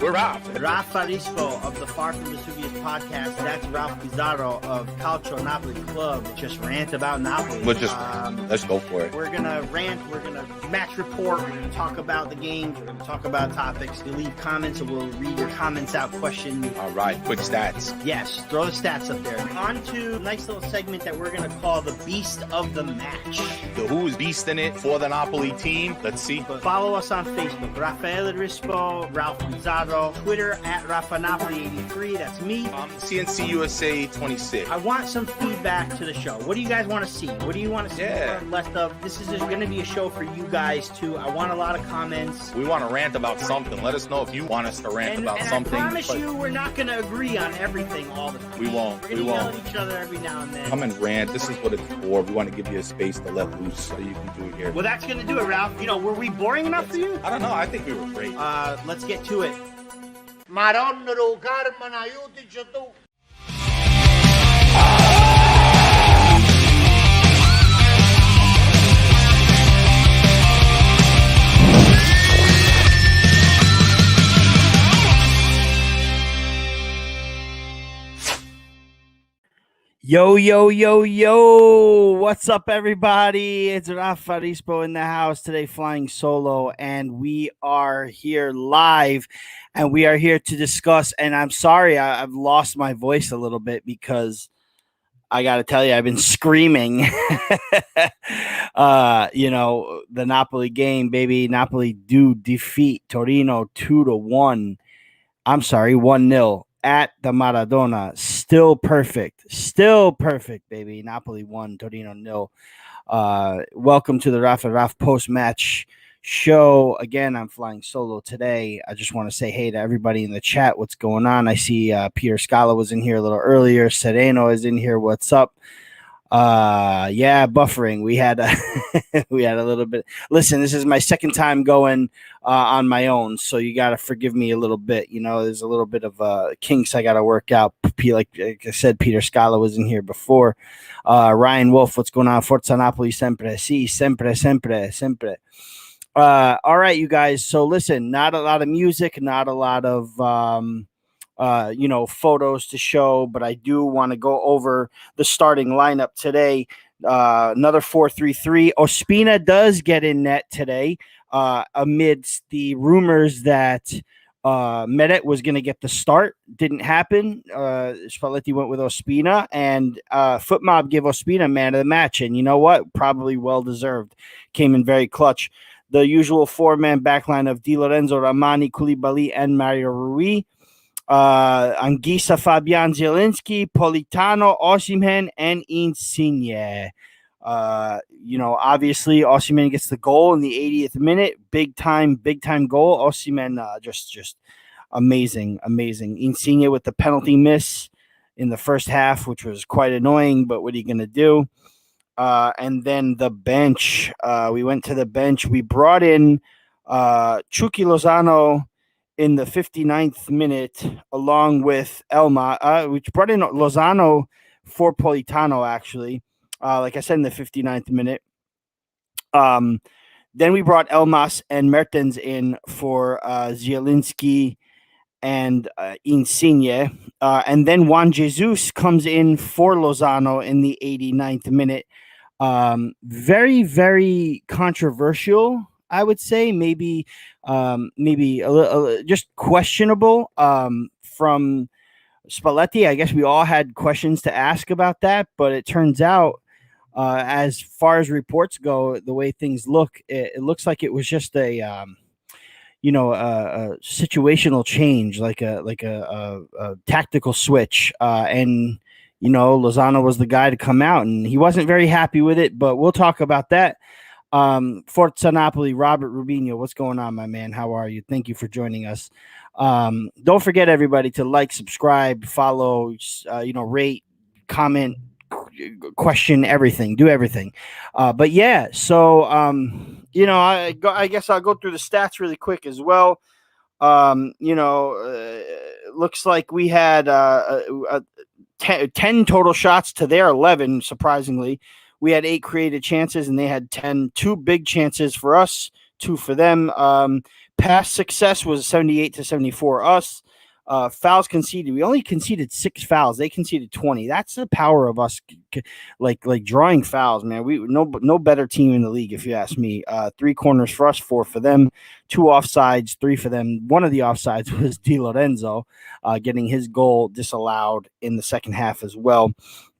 We're Ralph. Ralph Farisco of the Far From Vesuvius podcast. That's Ralph Pizarro of Calcio Napoli Club. Just rant about Napoli. Let's go for it. We're going to rant. We're going to match report. We're going to talk about the games. We're going to talk about topics. You leave comments and we'll read your comments out. Question. All right. Quick stats. Yes. Throw the stats up there. On to a nice little segment that we're going to call the Beast of the Match. Who is beasting it for the Napoli team? Let's see. Follow us on Facebook. Rafael Rispo, Ralph Pizarro. Twitter at RafaNapoli83. That's me. CNC USA 26. I want some feedback to the show. What do you guys want to see? What do you want to see more or less of? This is going to be a show for you guys too. I want a lot of comments. We want to rant about something. Let us know if you want us to rant about something. I promise you we're not going to agree on everything all the time. We won't. We're going to yell at each other every now and then. Come and rant. This is what it's for. We want to give you a space to let loose so you can do it here. Well, that's going to do it, Ralph. You know, were we boring enough for you? I don't know. I think we were great. Let's get to it. Madonna do Carmen, aiutici tu. Yo, yo, yo, yo. What's up, everybody? It's Ralph Farispo in the house today, flying solo, and we are here live, and we are here to discuss, and I'm sorry, I've lost my voice a little bit because I got to tell you, I've been screaming, the Napoli game, baby. Napoli do defeat Torino 2-1. I'm sorry, 1-0. At the Maradona, still perfect, baby. Napoli 1, Torino 0. Welcome to the Ralph post-match show. Again, I'm flying solo today. I just want to say hey to everybody in the chat. What's going on? I see Peter Scala was in here a little earlier. Sereno is in here. What's up? Buffering. We had a little bit. Listen, this is my second time going on my own, so you got to forgive me a little bit. You know, there's a little bit of kinks I got to work out. Like I said, Peter Scala was in here before. Ryan Wolf, what's going on? Forza Napoli sempre. Sì, sempre. All right, you guys. So listen, not a lot of music, not a lot of photos to show, but I do want to go over the starting lineup today. Another 4-3-3. Ospina does get in net today amidst the rumors that Meret was going to get the start. Didn't happen. Spalletti went with Ospina, and Footmob gave Ospina man of the match. And you know what? Probably well-deserved. Came in very clutch. The usual four-man backline of Di Lorenzo, Ramani, Koulibaly, and Mario Rui. Anguissa, Fabian, Zielinski, Politano, Osimhen, and Insigne. Obviously Osimhen gets the goal in the 80th minute. Big time goal. Osimhen just amazing. Insigne with the penalty miss in the first half, which was quite annoying, but what are you going to do? And then the bench. We went to the bench. We brought in Chucky Lozano in the 59th minute, along with Elma, which brought in Lozano for Politano, actually. Like I said, in the 59th minute. Then we brought Elmas and Mertens in for Zielinski and Insigne. And then Juan Jesus comes in for Lozano in the 89th minute. Very, very controversial, I would say. Maybe a little just questionable from Spalletti. I guess we all had questions to ask about that, but it turns out, as far as reports go, the way things look, it looks like it was just a situational change, like a tactical switch, and Lozano was the guy to come out, and he wasn't very happy with it. But we'll talk about that. Forza Napoli, Robert Rubinho, what's going on, my man? How are you? Thank you for joining us. Don't forget, everybody, to like, subscribe, follow, rate, comment, question, everything, do everything. But yeah, so I guess I'll go through the stats really quick as well. Looks like we had 10 total shots to their 11, surprisingly. We had 8 created chances, and they had 10. 2 big chances for us, 2 for them. past success was 78-74 us. Fouls conceded. We only conceded 6 fouls. They conceded 20. That's the power of us, like drawing fouls, man. We no better team in the league, if you ask me. 3 corners for us, 4 for them, 2 offsides, 3 for them. One of the offsides was Lorenzo, getting his goal disallowed in the second half as well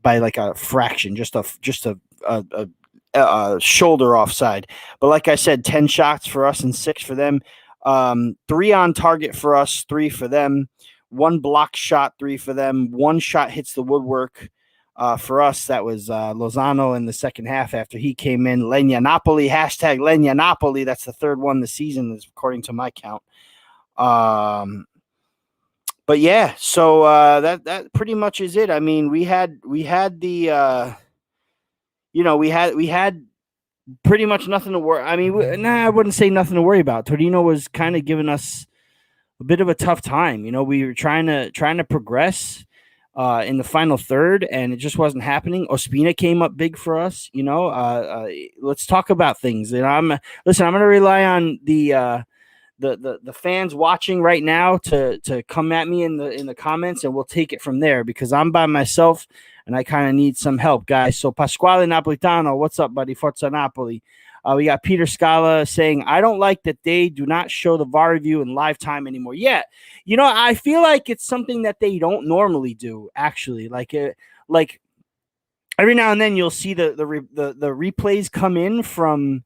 by like a fraction, just a shoulder offside. But like I said, 10 shots for us and 6 for them. 3 on target for us, 3 for them. 1 block shot, 3 for them. 1 shot hits the woodwork for us. That was Lozano in the second half after he came in. Legna Napoli, hashtag Legna Napoli. That's the 3rd one this season, according to my count. But yeah, so that pretty much is it. I mean, we had the we had pretty much nothing to worry. I mean, I wouldn't say nothing to worry about. Torino was kind of giving us a bit of a tough time. We were trying to progress in the final third, and it just wasn't happening. Ospina came up big for us. Let's talk about things. And I'm going to rely on the fans watching right now to come at me in the comments, and we'll take it from there because I'm by myself and I kind of need some help, guys. So Pasquale Napolitano, what's up, buddy? Forza Napoli. We got Peter Scala saying, I don't like that they do not show the VAR review in live time anymore. Yeah, I feel like it's something that they don't normally do, actually. Like every now and then you'll see the replays come in from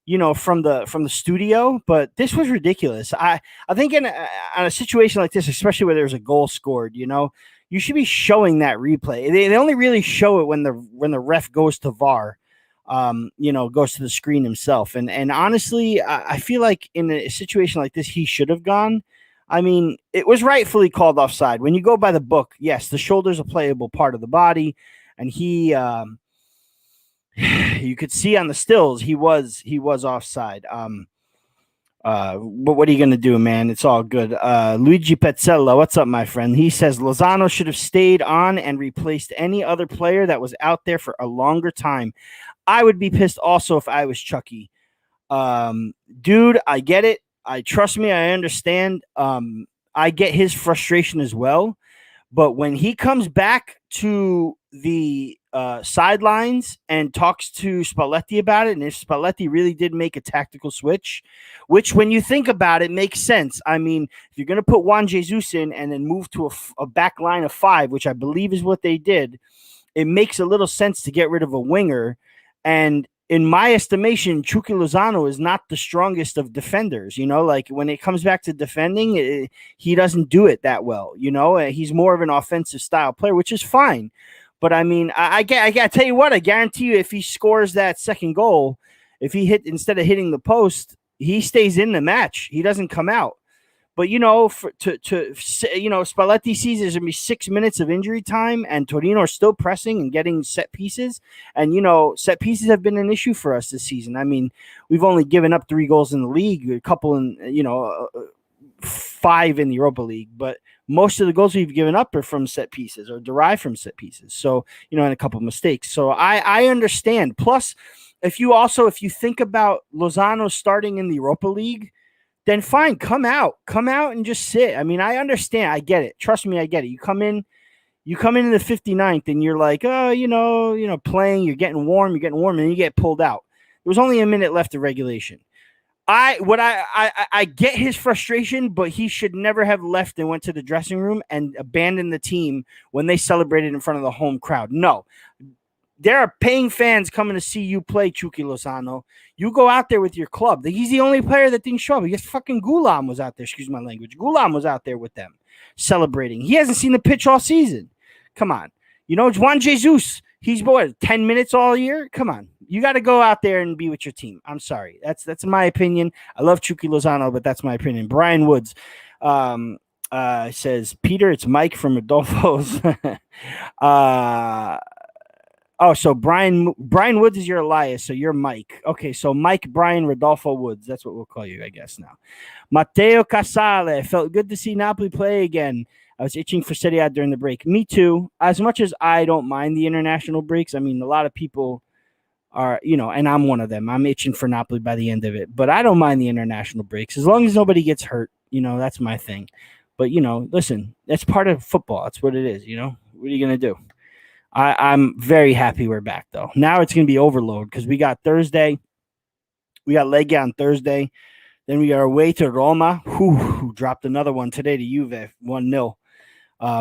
the studio, but this was ridiculous. I think in a situation like this, especially where there's a goal scored, you should be showing that replay. They only really show it when the ref goes to VAR, goes to the screen himself. And honestly, I feel like in a situation like this, he should have gone. I mean, it was rightfully called offside. When you go by the book, yes, the shoulder's a playable part of the body, and he you could see on the stills he was offside. But what are you going to do, man? It's all good. Luigi Pezzella, what's up, my friend? He says Lozano should have stayed on and replaced any other player that was out there for a longer time. I would be pissed also if I was Chucky. Dude, I get it. Trust me, I understand. I get his frustration as well. But when he comes back to the sidelines and talks to Spalletti about it, and if Spalletti really did make a tactical switch, which when you think about it makes sense. I mean, if you're going to put Juan Jesus in and then move to a back line of 5, which I believe is what they did, it makes a little sense to get rid of a winger. And in my estimation, Chucky Lozano is not the strongest of defenders. Like when it comes back to defending, he doesn't do it that well. He's more of an offensive style player, which is fine. But I mean, I got to tell you what, I guarantee you if he scores that second goal, if he instead of hitting the post, he stays in the match. He doesn't come out. But, Spalletti sees there's going to be 6 minutes of injury time, and Torino are still pressing and getting set pieces. And, set pieces have been an issue for us this season. I mean, we've only given up 3 goals in the league, a couple in, 5 in the Europa League. But most of the goals we've given up are from set pieces or derived from set pieces. So, and a couple of mistakes. So I understand. Plus, if you think about Lozano starting in the Europa League, then fine, come out and just sit. I mean, I understand. I get it. Trust me, I get it. You come in in the 59th and you're like, oh, playing, you're getting warm, and then you get pulled out. There was only a minute left of regulation. I get his frustration, but he should never have left and went to the dressing room and abandoned the team when they celebrated in front of the home crowd. No. There are paying fans coming to see you play, Chucky Lozano. You go out there with your club. He's the only player that didn't show up. Yes, fucking Gulam was out there. Excuse my language. Gulam was out there with them celebrating. He hasn't seen the pitch all season. Come on. Juan Jesus, he's 10 minutes all year? Come on. You got to go out there and be with your team. I'm sorry. That's my opinion. I love Chucky Lozano, but that's my opinion. Brian Woods says, Peter, it's Mike from Rodolfo's. So Brian Woods is your Elias, so you're Mike. Okay, so Mike, Brian, Rodolfo Woods. That's what we'll call you, I guess, now. Matteo Casale. Felt good to see Napoli play again. I was itching for Serie A during the break. Me too. As much as I don't mind the international breaks, I mean, a lot of people are, and I'm one of them. I'm itching for Napoli by the end of it, but I don't mind the international breaks as long as nobody gets hurt. That's my thing. But listen, that's part of football. That's what it is. What are you gonna do? I'm very happy we're back though. Now it's gonna be overload because we got Thursday. We got Lega on Thursday. Then we are away to Roma, who dropped another one today to Juve, 1-0.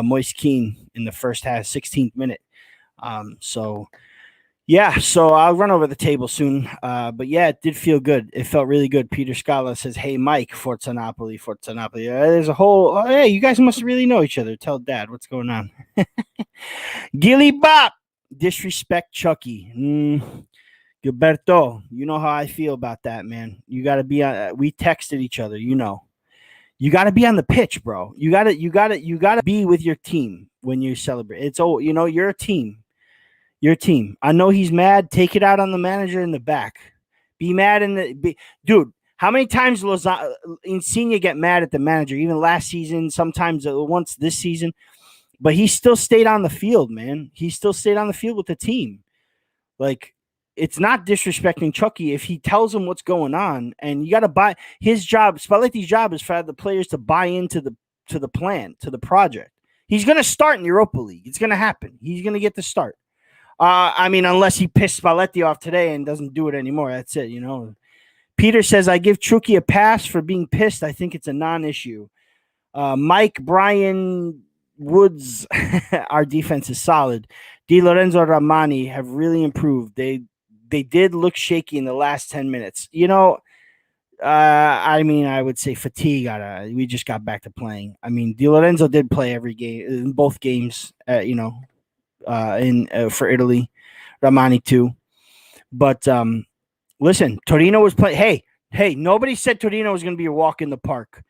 Moise Kean in the first half, 16th minute. So I'll run over the table soon. But yeah, it did feel good. It felt really good. Peter Scala says, "Hey, Mike, Forza Napoli, Forza Napoli." There's a whole, hey, you guys must really know each other. Tell Dad what's going on. Gilly Bop, disrespect Chucky. Gilberto, you know how I feel about that, man. You got to be on. We texted each other, You got to be on the pitch, bro. You got to be with your team when you celebrate. It's you're a team. Your team. I know he's mad. Take it out on the manager in the back. Be mad dude. How many times Lozano, Insigne get mad at the manager? Even last season, sometimes once this season, but he still stayed on the field, man. He still stayed on the field with the team. Like, it's not disrespecting Chucky if he tells him what's going on, and you got to buy his job. Spalletti's job is for the players to buy into the plan, to the project. He's going to start in the Europa League. It's going to happen. He's going to get the start. Unless he pissed Spalletti off today and doesn't do it anymore. That's it, Peter says, "I give Chucky a pass for being pissed. I think it's a non-issue." Mike, Brian, Woods, our defense is solid. Di Lorenzo, Ramani have really improved. They did look shaky in the last 10 minutes. I would say fatigue. We just got back to playing. Di Lorenzo did play every game, in both games, for Italy. Ramani too. But listen, Torino was playing. Hey, nobody said Torino was going to be a walk in the park.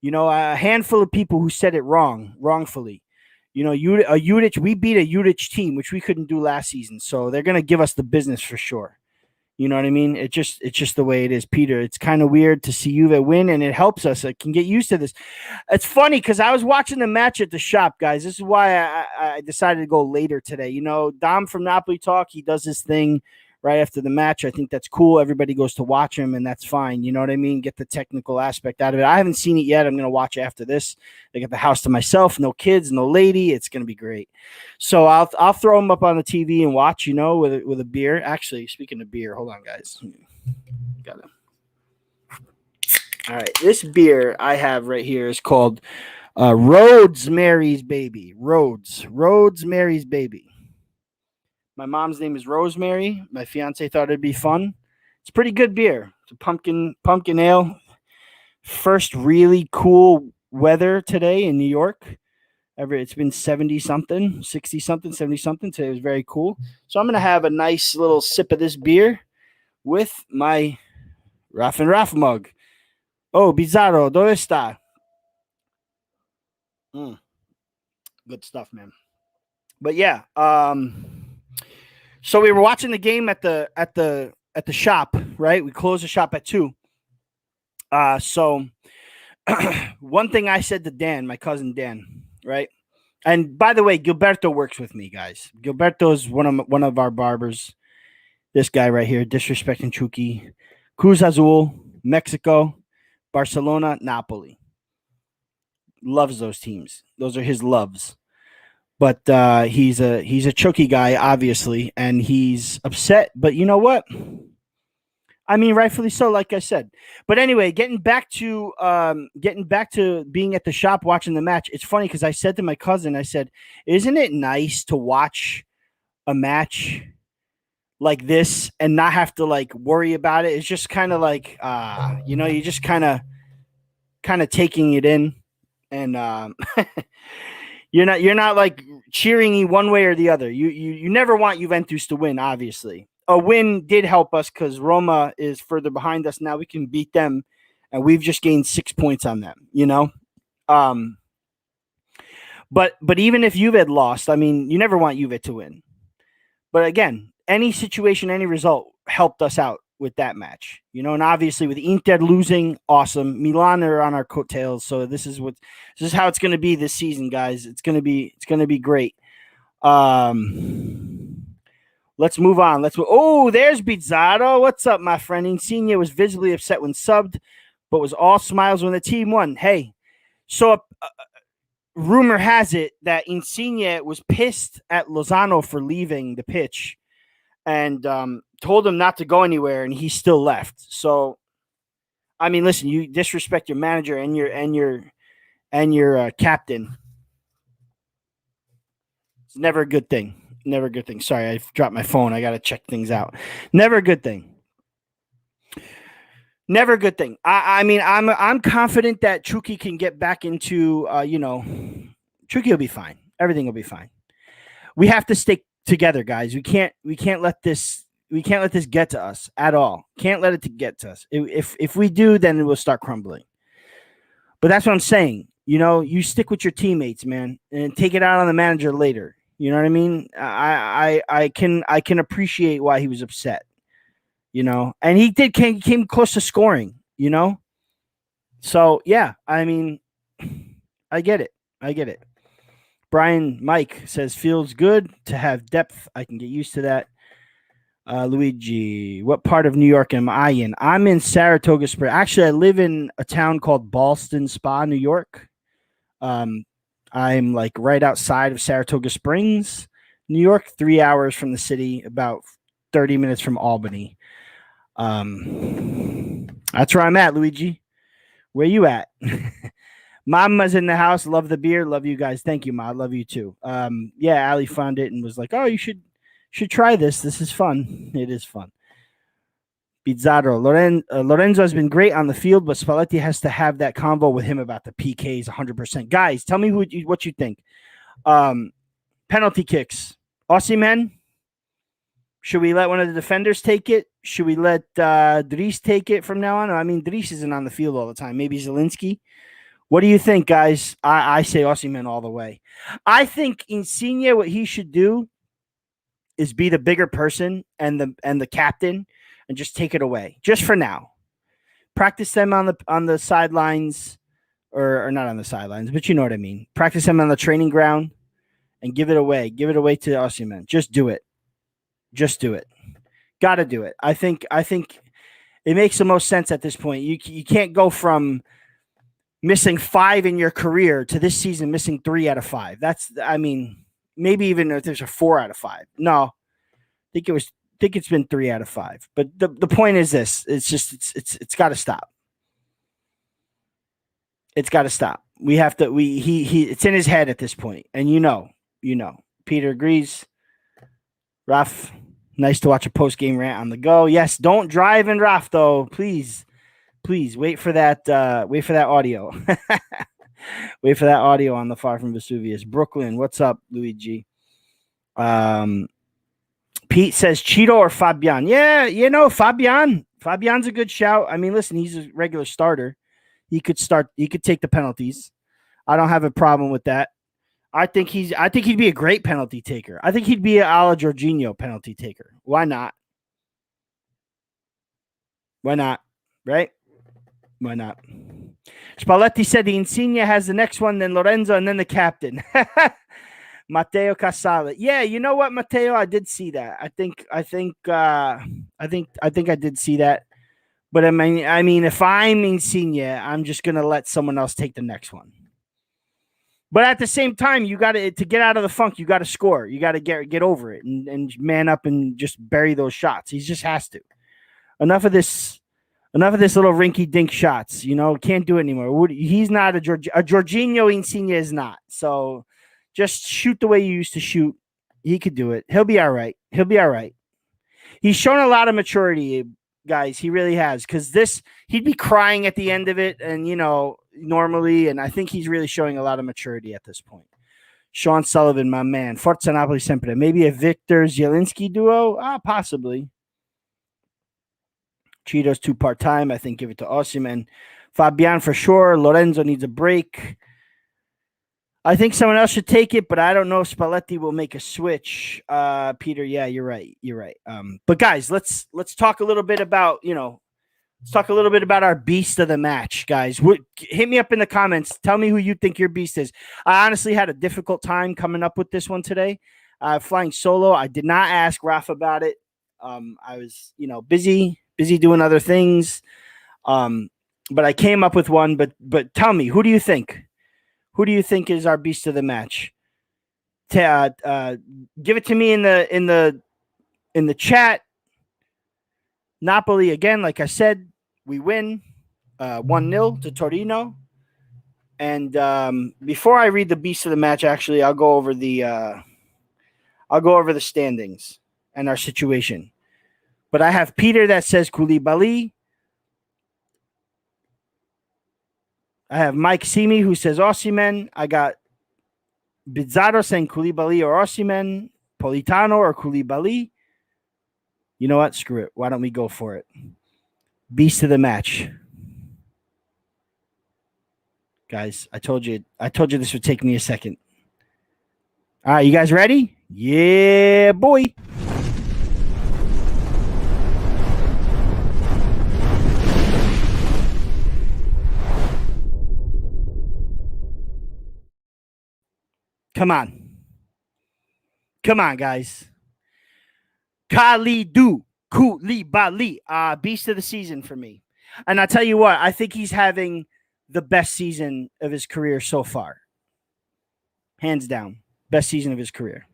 A handful of people who said it wrongfully. We beat a Judic team, which we couldn't do last season. So they're going to give us the business for sure. You know what I mean? It's just the way it is, Peter. It's kind of weird to see Juve win, and it helps us. I can get used to this. It's funny because I was watching the match at the shop, guys. This is why I decided to go later today. Dom from Napoli Talk, he does his thing right after the match. I think that's cool. Everybody goes to watch him, and that's fine. You know what I mean? Get the technical aspect out of it. I haven't seen it yet. I'm going to watch after this. I got the house to myself, no kids, no lady. It's going to be great. So I'll throw him up on the TV and watch, with a beer. Actually, speaking of beer, hold on, guys. Got it. All right, this beer I have right here is called Rhodes Mary's Baby. Rhodes Mary's Baby. My mom's name is Rosemary. My fiance thought it'd be fun. It's pretty good beer. It's a pumpkin ale. First really cool weather today in New York. It's been 70-something, 60-something, 70-something. Today was very cool. So I'm going to have a nice little sip of this beer with my Raff and Raff mug. Oh, Bizarro, ¿dónde está? Good stuff, man. But yeah, so we were watching the game at the shop, right? We closed the shop at 2. So one thing I said to Dan, my cousin Dan, right? And by the way, Gilberto works with me, guys. Gilberto is one of our barbers. This guy right here, disrespecting Chucky. Cruz Azul, Mexico, Barcelona, Napoli. Loves those teams. Those are his loves. But he's a Chucky guy, obviously, and he's upset. But you know what? Rightfully so, like I said. But anyway, getting back to being at the shop watching the match. It's funny because I said to my cousin, I said, "Isn't it nice to watch a match like this and not have to worry about it?" It's just kind of you're just kind of taking it in, and You're not cheering one way or the other. You never want Juventus to win, obviously. A win did help us because Roma is further behind us. Now we can beat them, and we've just gained 6 points on them, But even if Juve had lost, you never want Juve to win. But again, any situation, any result helped us out with that match, and obviously with Inter losing, awesome. Milan are on our coattails, so this is how it's going to be this season, guys. It's going to be great. Let's move on. Oh, there's Bizzarro. What's up, my friend? Insigne was visibly upset when subbed, but was all smiles when the team won. Hey, so rumor has it that Insigne was pissed at Lozano for leaving the pitch and told him not to go anywhere, and he still left. So, I mean, listen, you disrespect your manager and your captain. It's never a good thing. Never a good thing. Sorry, I dropped my phone. I got to check things out. Never a good thing. Never a good thing. I mean, I'm confident that Chucky can get back into, Chucky will be fine. Everything will be fine. We have to stick together, guys. We can't let this get to us at all. Can't let it get to us. If we do, then it will start crumbling. But that's what I'm saying. You stick with your teammates, man, and take it out on the manager later. You know what I mean? I can appreciate why he was upset. And he came close to scoring. So yeah, I mean, I get it. Mike says feels good to have depth. I can get used to that. Luigi, what part of New York am I in? I'm in Saratoga Springs. Actually, I live in a town called Ballston Spa, New York. I'm like right outside of Saratoga Springs, New York, 3 hours from the city, about 30 minutes from Albany. That's where I'm at, Luigi. Where you at? Mama's in the house. Love the beer. Love you guys. Thank you, Ma. I love you too. Yeah, Ali found it and was like, oh, you should try this. This is fun. It is fun. Bizzarro. Lorenzo has been great on the field, but Spalletti has to have that convo with him about the PKs 100%. Guys, tell me what you think. Penalty kicks. Osimhen, should we let one of the defenders take it? Should we let Dries take it from now on? I mean, Dries isn't on the field all the time. Maybe Zielinski. What do you think, guys? I say Osimhen all the way. I think Insigne, what he should do is be the bigger person and the captain and just take it away, just for now. Practice them on the sidelines, or not on the sidelines, but you know what I mean. Practice them on the training ground and give it away. Give it away to Osimhen. Just do it. Just do it. Got to do it. I think it makes the most sense at this point. You can't go from missing 5 in your career to this season missing 3 out of 5. Maybe even if there's a 4 out of 5. No, I think it's been 3 out of 5. But the point is this: it's got to stop. It's got to stop. We have to. It's in his head at this point, and you know. Peter agrees. Raf, nice to watch a post game rant on the go. Yes, don't drive in Raf though, please. Wait for that. Wait for that audio. Wait for that audio on the Far From Vesuvius. Brooklyn, what's up, Luigi? Pete says Cheeto or Fabian. Yeah, Fabian. Fabian's a good shout. I mean, listen, he's a regular starter. He could take the penalties. I don't have a problem with that. I think he'd be a great penalty taker. I think he'd be an a la Jorginho penalty taker. Why not? Right? Why not? Spalletti said the Insigne has the next one, then Lorenzo, and then the captain. Matteo Casale. Yeah, you know what, Matteo? I did see that. I think I did see that. But I mean, if I'm Insigne, I'm just gonna let someone else take the next one. But at the same time, you got to get out of the funk. You got to score. You got to get over it and man up and just bury those shots. He just has to. Enough of this little rinky-dink shots. Can't do it anymore. He's not a Jorginho. Insigne is not. So just shoot the way you used to shoot. He could do it. He'll be all right. He's shown a lot of maturity, guys. He really has. Because he'd be crying at the end of it, and normally, and I think he's really showing a lot of maturity at this point. Sean Sullivan, my man. Forza Napoli sempre. Maybe a Victor Zielinski duo? Possibly. Cheeto's too part-time. I think give it to Osimhen. Fabian for sure. Lorenzo needs a break. I think someone else should take it, but I don't know if Spalletti will make a switch. Peter, yeah, you're right. But guys, let's talk a little bit about, let's talk a little bit about our beast of the match, guys. Hit me up in the comments. Tell me who you think your beast is. I honestly had a difficult time coming up with this one today. Flying solo. I did not ask Raf about it. I was, busy doing other things. But I came up with one. But tell me, who do you think? Who do you think is our beast of the match? Give it to me in the chat. Napoli again, like I said, we win 1-0 to Torino. And before I read the beast of the match, actually, I'll go over the standings and our situation. But I have Peter that says Koulibaly. I have Mike Simi who says Osimhen. I got Bizzarro saying Koulibaly or Osimhen, Politano or Koulibaly. You know what? Screw it. Why don't we go for it? Beast of the match. Guys, I told you this would take me a second. All right, you guys ready? Yeah, boy. Come on, guys. Koulibaly, beast of the season for me. And I'll tell you what, I think he's having the best season of his career so far. Hands down, best season of his career.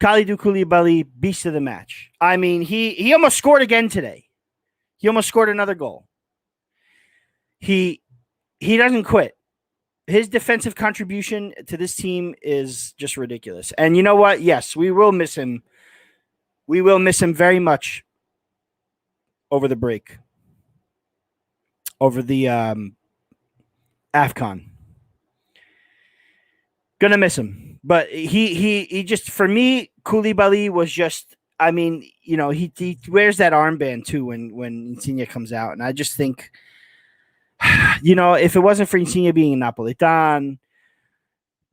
Koulibaly, beast of the match. I mean, he almost scored again today. He almost scored another goal. He doesn't quit. His defensive contribution to this team is just ridiculous. And you know what? Yes, we will miss him. We will miss him very much over the break. Over the AFCON. Gonna miss him. But he just, for me, Koulibaly was just, I mean, he wears that armband too when Insigne comes out. And I just think, if it wasn't for Insigne being a Napolitan,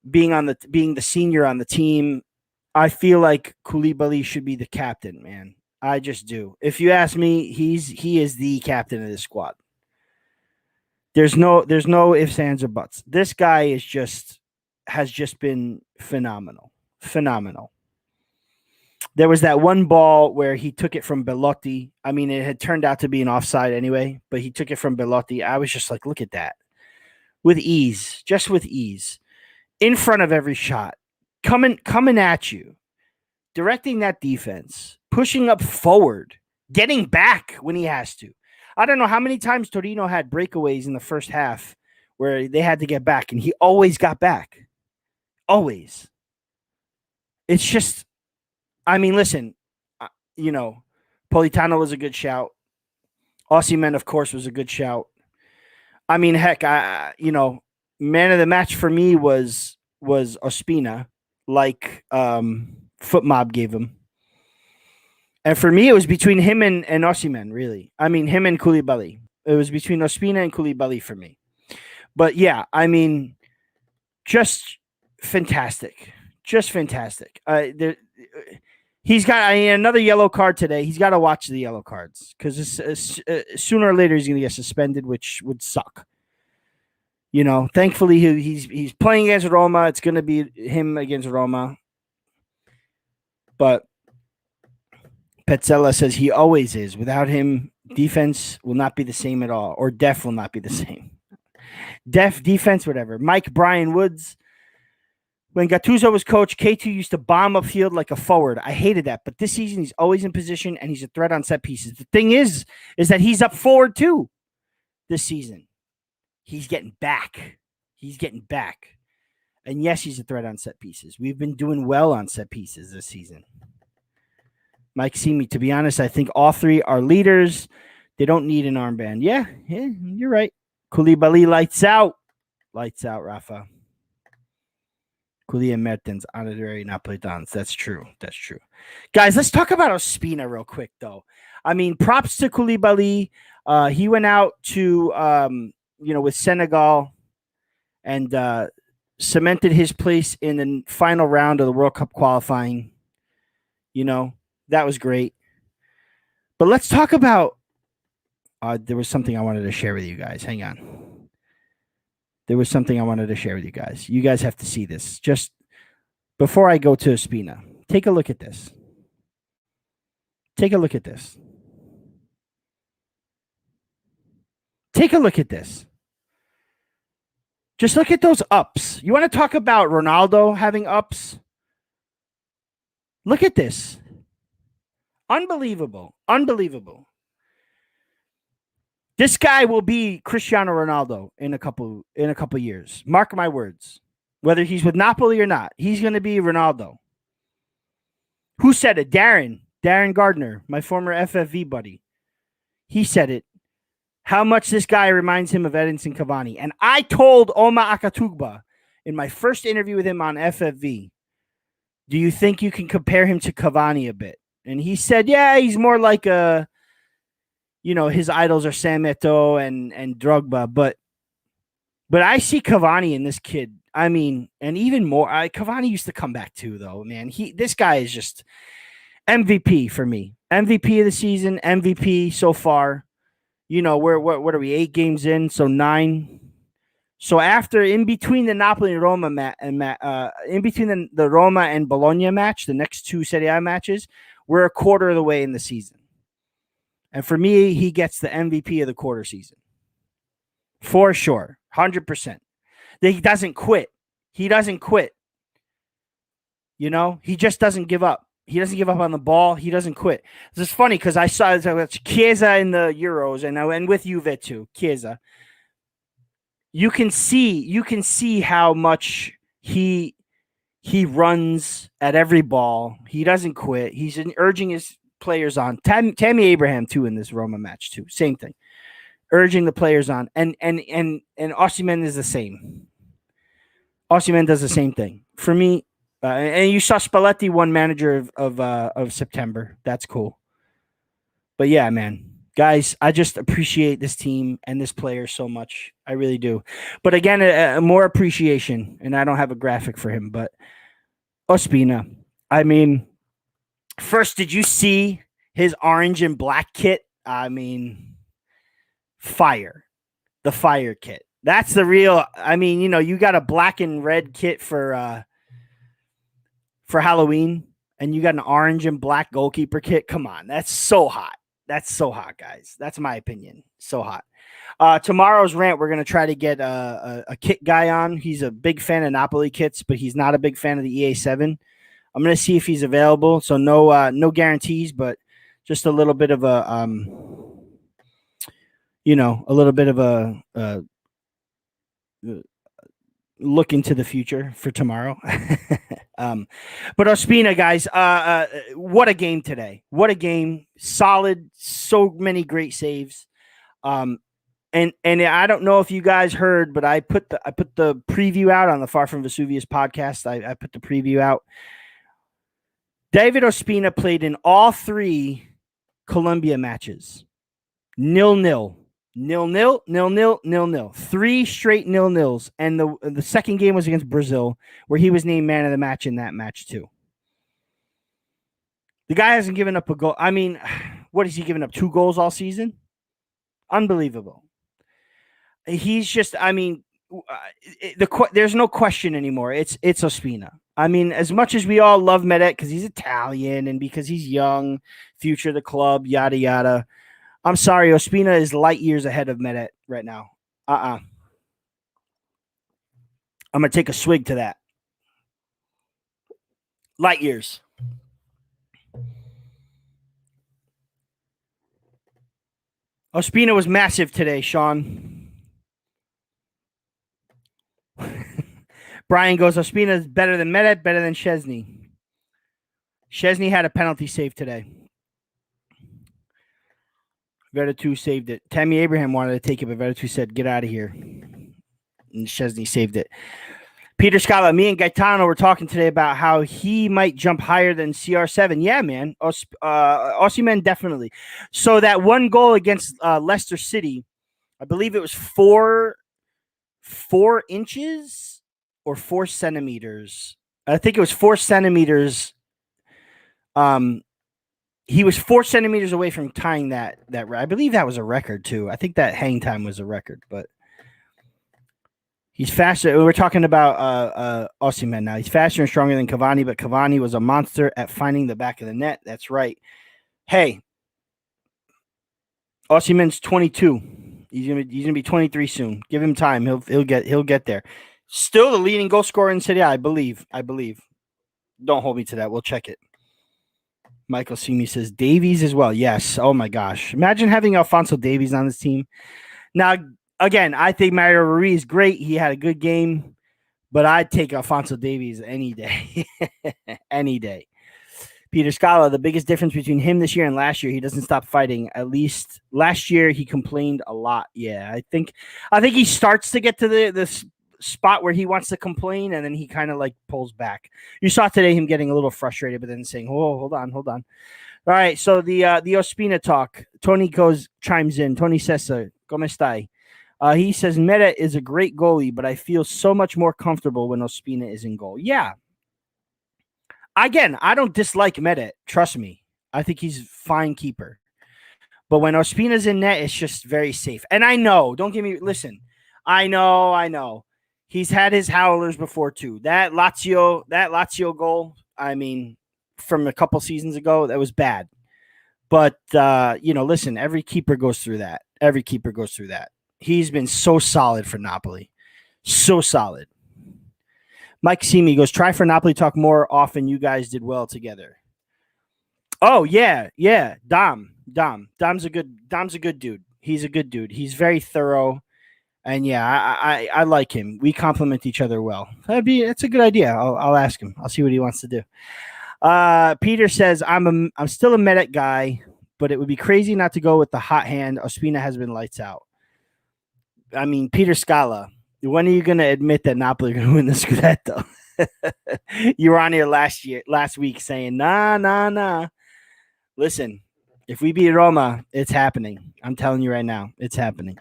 being the senior on the team, I feel like Koulibaly should be the captain, man. I just do. If you ask me, he is the captain of this squad. There's no ifs, ands, or buts. This guy has just been phenomenal. Phenomenal. There was that one ball where he took it from Belotti. I mean, it had turned out to be an offside anyway, but he took it from Belotti. I was just like, look at that. With ease, just with ease. In front of every shot. Coming at you. Directing that defense. Pushing up forward. Getting back when he has to. I don't know how many times Torino had breakaways in the first half where they had to get back, and he always got back. Always. It's just, I mean, listen, Politano was a good shout. Osimhen, of course, was a good shout. I mean, heck, man of the match for me was Ospina, like Foot Mob gave him. And for me, it was between him and Osimhen, really. I mean, him and Koulibaly. It was between Ospina and Koulibaly for me. But yeah, I mean, just fantastic. Just fantastic. He's got another yellow card today. He's got to watch the yellow cards because sooner or later he's going to get suspended, which would suck. Thankfully he's playing against Roma. It's going to be him against Roma. But Petzella says he always is. Without him, defense will not be the same at all, or def will not be the same. Def, defense, whatever. Mike Brian Woods. When Gattuso was coach, K2 used to bomb upfield like a forward. I hated that. But this season, he's always in position, and he's a threat on set pieces. The thing is that he's up forward, too, this season. He's getting back. And yes, he's a threat on set pieces. We've been doing well on set pieces this season. Mike Simi, to be honest, I think all three are leaders. They don't need an armband. Yeah, you're right. Koulibaly, lights out. Lights out, Rafa. Koulibaly and Mertens, honorary Napolitans. That's true. Guys, let's talk about Ospina real quick, though. I mean, props to Koulibaly. He went out to, with Senegal and cemented his place in the final round of the World Cup qualifying. That was great. But let's talk about there was something I wanted to share with you guys. Hang on. There was something I wanted to share with you guys. You guys have to see this. Just before I go to Ospina, take a look at this. Take a look at this. Take a look at this. Just look at those ups. You want to talk about Ronaldo having ups? Look at this. Unbelievable. Unbelievable. This guy will be Cristiano Ronaldo in a couple years. Mark my words. Whether he's with Napoli or not, he's going to be Ronaldo. Who said it? Darren Gardner, my former FFV buddy. He said it. How much this guy reminds him of Edinson Cavani. And I told Oma Akatugba in my first interview with him on FFV, do you think you can compare him to Cavani a bit? And he said, yeah, he's more like a, his idols are Sam Eto'o and Drogba. But I see Cavani in this kid. I mean, and even more. Cavani used to come back too, though, man. This guy is just MVP for me. MVP of the season, MVP so far. What are we, 8 games in? So 9. So in between the Napoli and Roma in between the Roma and Bologna match, the next 2 Serie A matches, we're a quarter of the way in the season. And for me, he gets the MVP of the quarter season. For sure. 100%. He doesn't quit. He doesn't quit. He just doesn't give up. He doesn't give up on the ball. He doesn't quit. It's funny because I saw Chiesa in the Euros and with Juve too. Chiesa. You can see how much he runs at every ball. He doesn't quit. He's urging his players on. Tammy Abraham too in this Roma match too. Same thing. Urging the players on. And Osimhen is the same. Osimhen does the same thing. For me, and you saw Spalletti won manager of September. That's cool. But yeah, man. Guys, I just appreciate this team and this player so much. I really do. But again, a more appreciation, and I don't have a graphic for him, but Ospina. I mean, first, did you see his orange and black kit? I mean, fire. The fire kit. That's the real, I mean, you got a black and red kit for Halloween, and you got an orange and black goalkeeper kit. Come on, that's so hot. That's so hot, guys. That's my opinion. So hot. Tomorrow's rant, we're gonna try to get a kit guy on. He's a big fan of Napoli kits, but he's not a big fan of the EA7. I'm gonna see if he's available. So no guarantees, but just a little bit of a look into the future for tomorrow. But Ospina, guys, what a game today. What a game. Solid. So many great saves. And I don't know if you guys heard, but I put the preview out on the Far From Vesuvius podcast. I put the preview out. David Ospina played in all 3 Colombia matches. 0-0. 0-0, 0-0, 0-0. 3 straight 0-0s. And the second game was against Brazil, where he was named man of the match in that match too. The guy hasn't given up a goal. I mean, what has he given up? 2 goals all season? Unbelievable. He's just, I mean, there's no question anymore. It's Ospina. I mean, as much as we all love Meret because he's Italian and because he's young, future of the club, yada, yada. I'm sorry, Ospina is light years ahead of Meret right now. I'm going to take a swig to that. Light years. Ospina was massive today, Sean. Brian goes, Ospina is better than Meret, better than Szczesny. Szczesny had a penalty save today. Veretout saved it. Tammy Abraham wanted to take it, but Veretout said, get out of here. And Szczesny saved it. Peter Scala, me and Gaetano were talking today about how he might jump higher than CR7. Yeah, man. Osimhen, definitely. So that one goal against Leicester City, I believe it was 4 inches or 4 centimeters. I think it was 4 centimeters. He was 4 centimeters away from tying that. I believe that was a record too. I think that hang time was a record, but He's faster. We're talking about Osimhen now. He's faster and stronger than Cavani, but Cavani was a monster at finding the back of the net. That's right. Hey, Osimhen's 22. He's gonna be 23 soon. Give him time. He'll get there. Still the leading goal scorer in Serie A, I believe. Don't hold me to that. We'll check it. Michael Simi says Davies as well. Yes. Oh my gosh. Imagine having Alphonso Davies on this team. Now, again, I think Mario Rui is great. He had a good game, but I'd take Alphonso Davies any day. Any day. Peter Scala, the biggest difference between him this year and last year, he doesn't stop fighting. At least last year he complained a lot. Yeah, I think he starts to get to the spot where he wants to complain, and then he kind of like pulls back. You saw today him getting a little frustrated, but then saying, "Oh, hold on." All right, so the Ospina talk. Tony chimes in. Tony Sessa, ¿cómo stai? He says Meret is a great goalie, but I feel so much more comfortable when Ospina is in goal. Yeah. Again, I don't dislike Meret. Trust me. I think he's a fine keeper. But when Ospina's in net, it's just very safe. And I know, listen, I know. He's had his howlers before too. That Lazio goal, I mean, from a couple seasons ago, that was bad. But listen, every keeper goes through that. He's been so solid for Napoli. So solid. Mike Simi goes, try for Napoli talk more often. You guys did well together. Oh, yeah. Dom's a good dude. He's a good dude. He's very thorough. And yeah, I like him. We complement each other well. It's a good idea. I'll ask him. I'll see what he wants to do. Peter says, I'm still a Meret guy, but it would be crazy not to go with the hot hand. Ospina has been lights out. I mean, Peter Scala, when are you going to admit that Napoli are going to win the Scudetto? You were on here last week saying, nah. Listen, if we beat Roma, it's happening. I'm telling you right now, it's happening.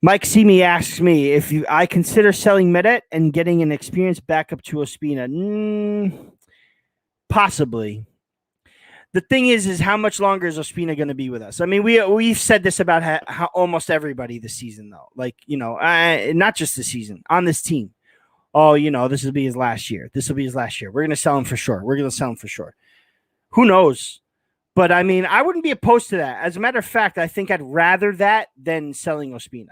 Mike Simi asks me if I consider selling Meret and getting an experienced backup to Ospina. Possibly. The thing is how much longer is Ospina going to be with us? I mean, we've said this about how almost everybody this season, though. Like, not just this season, on this team. Oh, this will be his last year. We're going to sell him for sure. Who knows? But, I mean, I wouldn't be opposed to that. As a matter of fact, I think I'd rather that than selling Ospina.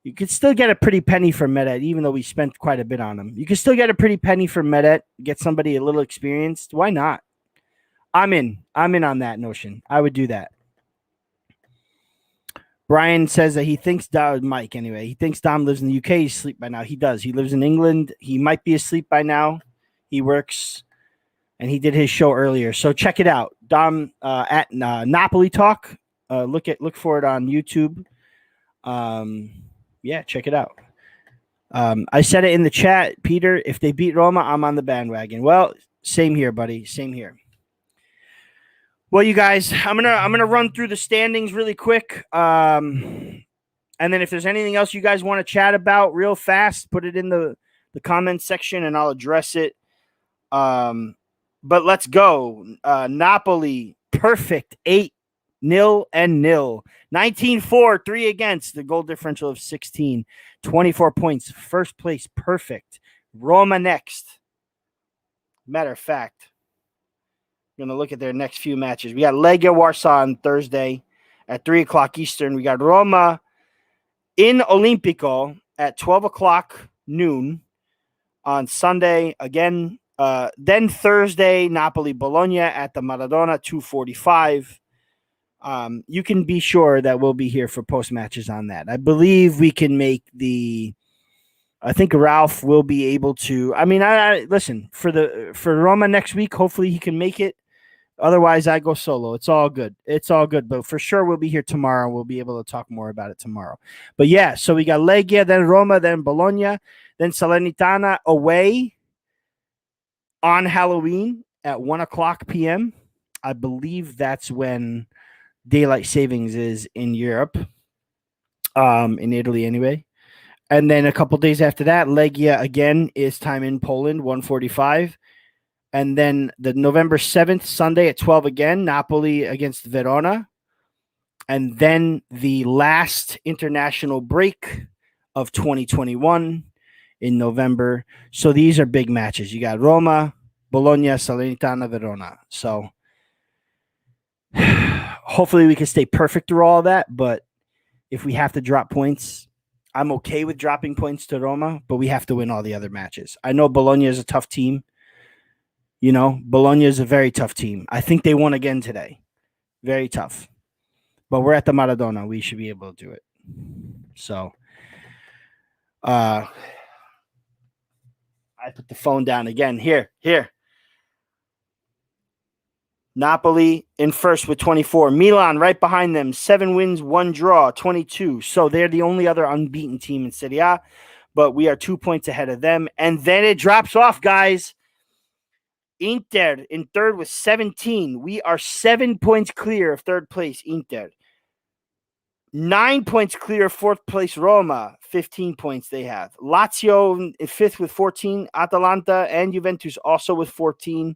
You could still get a pretty penny for Meret, even though we spent quite a bit on him. You could still get a pretty penny for Meret, get somebody a little experienced. Why not? I'm in on that notion. I would do that. Brian says that he thinks Mike anyway. He thinks Dom lives in the UK. He's asleep by now. He does. He lives in England. He might be asleep by now. He works, and he did his show earlier. So check it out. Dom at Napoli Talk. Look for it on YouTube. Yeah, check it out. I said it in the chat, Peter. If they beat Roma, I'm on the bandwagon. Well, same here, buddy. Same here. Well, you guys, I'm gonna run through the standings really quick, and then if there's anything else you guys want to chat about real fast, put it in the comments section, and I'll address it. But let's go. Napoli, perfect 8-0 and 0. 19-4, 3 against. The goal differential of 16. 24 points. First place, perfect. Roma next. Matter of fact, I'm going to look at their next few matches. We got Legia Warsaw on Thursday at 3 o'clock Eastern. We got Roma in Olimpico at 12 o'clock noon on Sunday. Again, then Thursday, Napoli-Bologna at the Maradona, 2:45. You can be sure that we'll be here for post-matches on that. I believe we can make I think Ralph will be able to. I mean, I listen, for Roma next week, hopefully he can make it. Otherwise, I go solo. It's all good. But for sure, we'll be here tomorrow. We'll be able to talk more about it tomorrow. But yeah, so we got Legia, then Roma, then Bologna, then Salernitana away on Halloween at 1 o'clock p.m. I believe that's when daylight savings is in Europe, in Italy anyway. And then a couple days after that, Legia again is time in Poland, 1:45. And then the November 7th, Sunday at 12 again, Napoli against Verona. And then the last international break of 2021 in November. So these are big matches. You got Roma, Bologna, Salernitana, Verona. So hopefully we can stay perfect through all that. But if we have to drop points, I'm okay with dropping points to Roma, but we have to win all the other matches. I know Bologna is a tough team. Bologna is a very tough team. I think they won again today. Very tough. But we're at the Maradona. We should be able to do it. So I put the phone down again. Here. Napoli in first with 24. Milan right behind them. 7 wins, 1 draw, 22. So they're the only other unbeaten team in Serie A, but we are 2 points ahead of them. And then it drops off, guys. Inter in third with 17. We are 7 points clear of third place, Inter. 9 points clear of fourth place, Roma. 15 points they have. Lazio in fifth with 14. Atalanta and Juventus also with 14.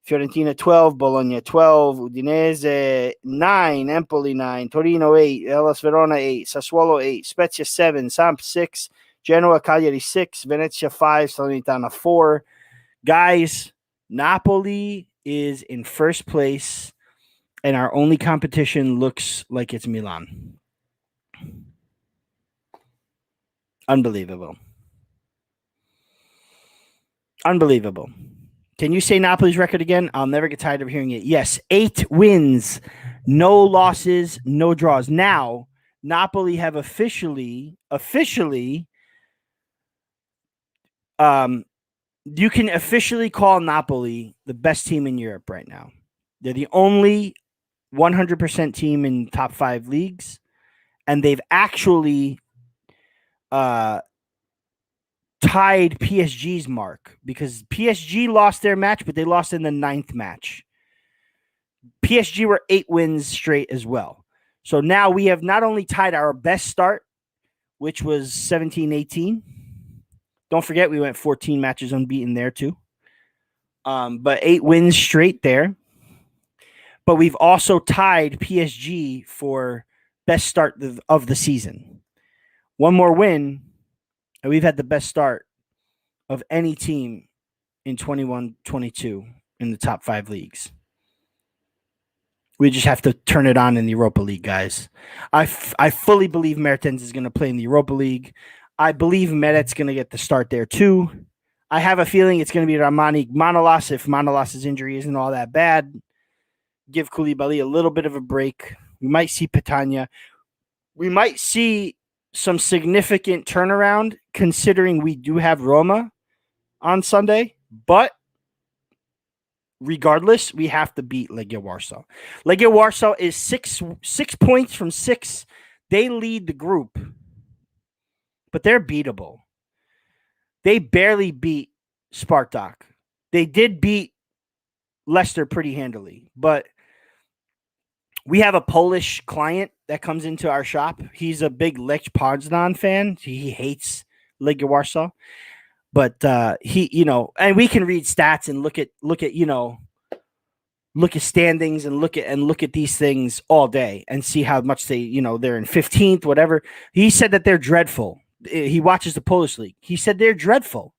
Fiorentina 12, Bologna 12, Udinese 9, Empoli 9, Torino 8, Hellas Verona 8, Sassuolo 8, Spezia 7, Samp 6, Genoa Cagliari 6, Venezia 5, Salernitana 4. Guys, Napoli is in first place, and our only competition looks like it's Milan. Unbelievable. Can you say Napoli's record again? I'll never get tired of hearing it. Yes, 8 wins, no losses, no draws. Now, Napoli have officially, you can officially call Napoli the best team in Europe right now. They're the only 100% team in top 5 leagues, and they've actually tied PSG's mark because PSG lost their match, but they lost in the 9th match. PSG were 8 wins straight as well. So now we have not only tied our best start, which was 17-18. Don't forget, we went 14 matches unbeaten there too. But 8 wins straight there. But we've also tied PSG for best start of the season. One more win, and we've had the best start of any team in 21-22 in the top 5 leagues. We just have to turn it on in the Europa League, guys. I fully believe Mertens is going to play in the Europa League. I believe Meret's going to get the start there too. I have a feeling it's going to be Ramani Manolas if Manolas' injury isn't all that bad. Give Koulibaly a little bit of a break. We might see Petagna. We might see some significant turnaround considering we do have Roma on Sunday, but regardless, we have to beat Legia Warsaw. Legia Warsaw is 6 points from 6. They lead the group, but they're beatable. They barely beat Spartak. They did beat Leicester pretty handily, but we have a Polish client that comes into our shop. He's a big Lech Poznan fan. He hates Legia Warsaw. But he, and we can read stats and look at standings and look at these things all day and see how much they, they're in 15th, whatever. He said that they're dreadful. He watches the Polish league. He said they're dreadful.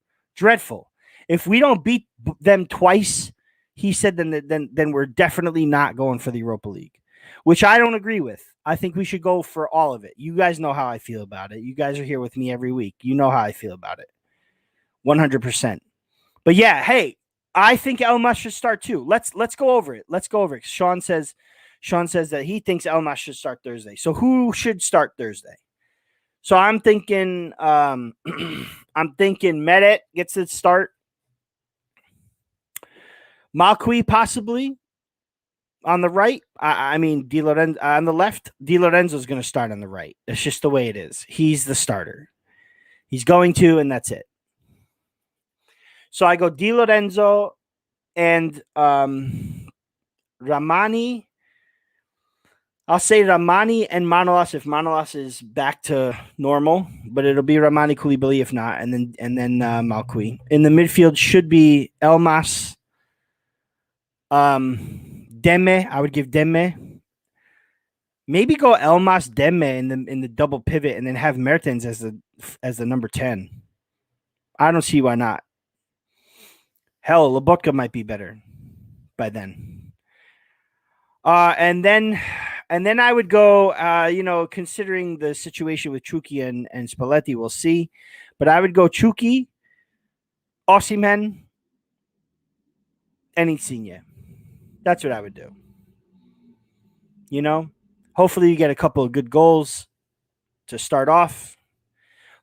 If we don't beat them twice, he said then we're definitely not going for the Europa League, which I don't agree with. I think we should go for all of it. You guys know how I feel about it. You guys are here with me every week. You know how I feel about it. 100%. But yeah, hey, I think Elmas should start too. Let's go over it. Sean says that he thinks Elmas should start Thursday. So who should start Thursday? So I'm thinking Meret gets the start. Malqui possibly on the right. I mean, Di Lorenzo on the left. Di Lorenzo's going to start on the right. It's just the way it is. He's the starter. He's going to, and that's it. So I go Di Lorenzo and Ramani. I'll say Ramani and Manolas if Manolas is back to normal, but it'll be Ramani Koulibaly if not, and then Malqui. In the midfield should be Elmas, Demme. I would give Demme. Maybe go Elmas Demme in the double pivot and then have Mertens as the number 10. I don't see why not. Hell, Lobotka might be better by then. And then I would go, considering the situation with Chucky and Spalletti, we'll see. But I would go Chucky, Osimhen, and Insigne. That's what I would do. Hopefully you get a couple of good goals to start off.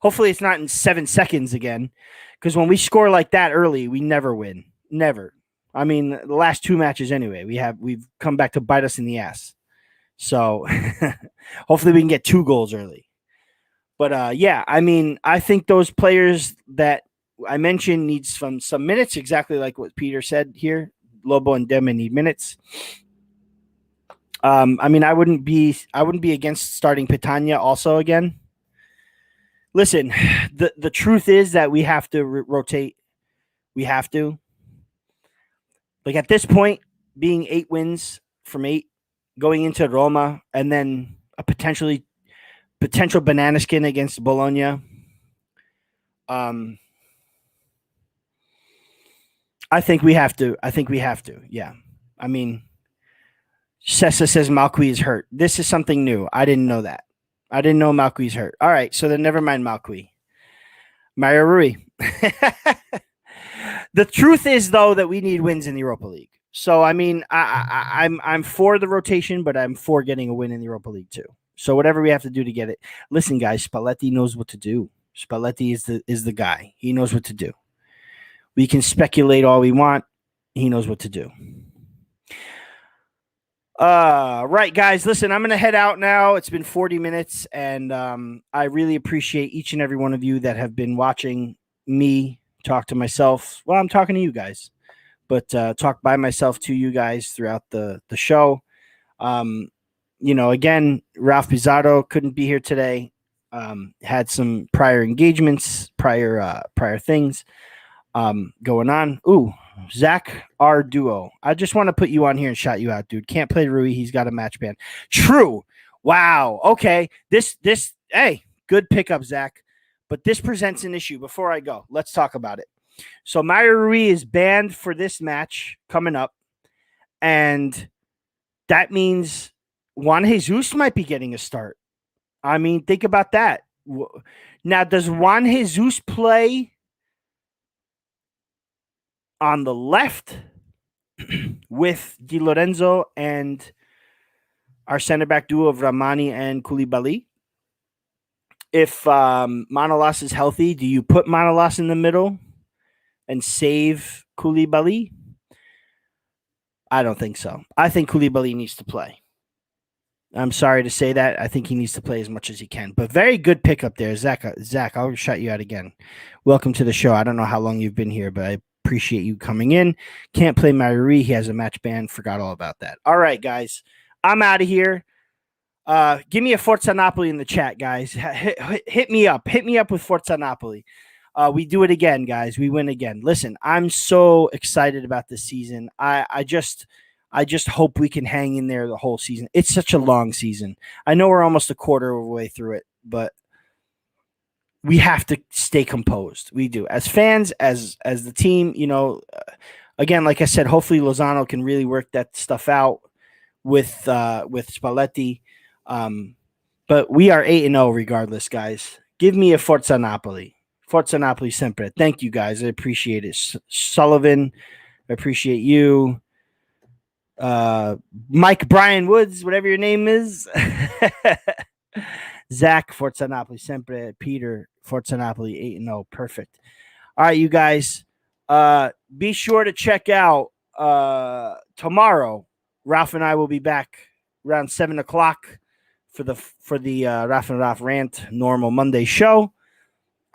Hopefully it's not in 7 seconds again, because when we score like that early, we never win. Never. I mean, the last 2 matches anyway, we've come back to bite us in the ass. So hopefully we can get 2 goals early. But I think those players that I mentioned need some minutes, exactly like what Peter said here. Lobo and Demme need minutes. I wouldn't be against starting Pitania also again. Listen, the truth is that we have to rotate. We have to. Like at this point, being 8 wins from 8, going into Roma, and then a potential banana skin against Bologna. I think we have to. Yeah. I mean, Sessa says Malqui is hurt. This is something new. I didn't know that. I didn't know Malqui's hurt. All right, so then never mind Malqui. Mario Rui. The truth is, though, that we need wins in the Europa League. So, I mean, I'm for the rotation, but I'm for getting a win in the Europa League too. So whatever we have to do to get it. Listen, guys, Spalletti knows what to do. Spalletti is the guy. He knows what to do. We can speculate all we want. He knows what to do. Right, guys, listen, I'm going to head out now. It's been 40 minutes, and I really appreciate each and every one of you that have been watching me talk to myself. Well, I'm talking to you guys, but talk by myself to you guys throughout the show. Again, Ralph Pizarro couldn't be here today. Had some prior engagements, prior things going on. Ooh, Zach R. Duo. I just want to put you on here and shout you out, dude. Can't play Rui. He's got a match ban. True. Wow. Okay. Hey, good pickup, Zach. But this presents an issue. Before I go, let's talk about it. So Mario Rui is banned for this match coming up. And that means Juan Jesus might be getting a start. I mean, think about that. Now, does Juan Jesus play on the left with Di Lorenzo and our center back duo of Ramani and Koulibaly? If Manolas is healthy, do you put Manolas in the middle and save Koulibaly? I don't think so. I think Koulibaly needs to play. I'm sorry to say that. I think he needs to play as much as he can. But very good pickup there, Zach. Zach, I'll shout you out again. Welcome to the show. I don't know how long you've been here, but I appreciate you coming in. Can't play Marie. He has a match ban. Forgot all about that. All right, guys. I'm out of here. Give me a Forza Napoli in the chat, guys. Hit me up. Hit me up with Forza Napoli. We do it again, guys. We win again. Listen, I'm so excited about this season. I just hope we can hang in there the whole season. It's such a long season. I know we're almost a quarter of the way through it, but we have to stay composed. We do. As fans, as the team, again, like I said, hopefully Lozano can really work that stuff out with Spalletti. But we are 8-0 regardless, guys. Give me a Forza Napoli. Forza Napoli sempre. Thank you, guys. I appreciate it. Sullivan, I appreciate you. Mike Brian Woods, whatever your name is. Zach, Forza Napoli sempre. Peter, Forza Napoli 8-0. Perfect. All right, you guys. Be sure to check out tomorrow. Ralph and I will be back around 7:00 for the Ralph and Ralph Rant normal Monday show.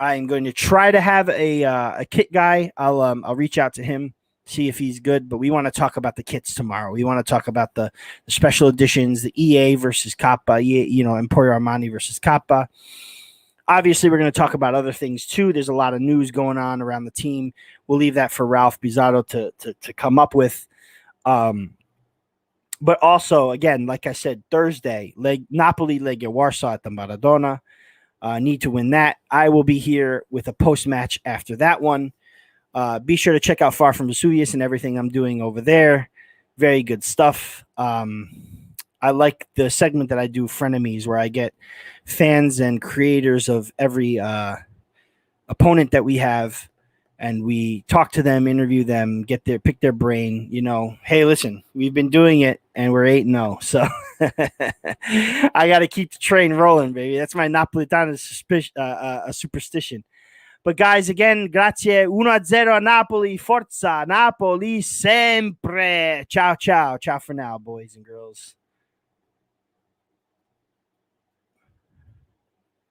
I'm going to try to have a kit guy. I'll reach out to him, see if he's good. But we want to talk about the kits tomorrow. We want to talk about the special editions, the EA versus Kappa, Emporio Armani versus Kappa. Obviously, we're going to talk about other things too. There's a lot of news going on around the team. We'll leave that for Ralph Pizarro to come up with. But also, again, like I said, Thursday, Napoli Legia Warsaw at the Maradona. Need to win that. I will be here with a post-match after that one. Be sure to check out Far From Vesuvius and everything I'm doing over there. Very good stuff. I like the segment that I do, Frenemies, where I get fans and creators of every opponent that we have, and we talk to them, interview them, pick their brain. Hey, listen, we've been doing it, and we're 8-0, so I got to keep the train rolling, baby. That's my Napolitano superstition. But guys, again, grazie. 1-0 a Napoli. Forza Napoli sempre. Ciao, ciao. Ciao for now, boys and girls.